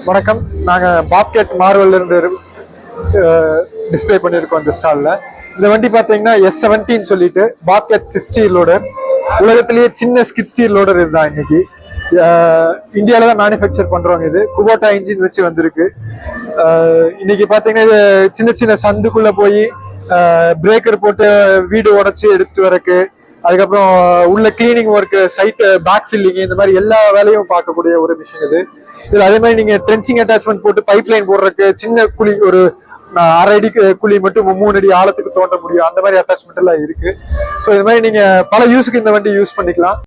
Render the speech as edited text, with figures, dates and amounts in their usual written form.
வணக்கம். நாங்கள் பாப்கேட் மார்வல் இருந்து டிஸ்பிளே பண்ணியிருக்கோம் இந்த ஸ்டாலில். இந்த வண்டி பார்த்தீங்கன்னா S17 சொல்லிட்டு பாப்கேட் ஸ்கிட் ஸ்டீர் லோடர். உலகத்திலேயே சின்ன ஸ்கிட் ஸ்டீர் லோடர் இதுதான். இன்னைக்கு இந்தியாவில தான் மேனுஃபேக்சர் பண்றோங்க. இது குபோட்டா இன்ஜின் வச்சு வந்திருக்கு. இன்னைக்கு பார்த்தீங்கன்னா இது சின்ன சின்ன சந்துக்குள்ள போய் பிரேக்கர் போட்டு வீடு உடைச்சு எடுத்துட்டு வரக்கு, அதுக்கப்புறம் உள்ள cleaning work, side back filling, இந்த மாதிரி எல்லா வேலையும் பார்க்கக்கூடிய ஒரு மிஷின் இது. இதுல அதே மாதிரி நீங்க ட்ரென்ச்சிங் அட்டாச்மெண்ட் போட்டு பைப் லைன் போடுறதுக்கு சின்ன குழி, ஒரு 1/2 அடி குழி மட்டும் 3 அடி ஆழத்துக்கு தோண்ட முடியும். அந்த மாதிரி அட்டாச்மெண்ட் எல்லாம் இருக்கு. ஸோ இது மாதிரி நீங்க பல யூஸுக்கு இந்த வண்டி யூஸ் பண்ணிக்கலாம்.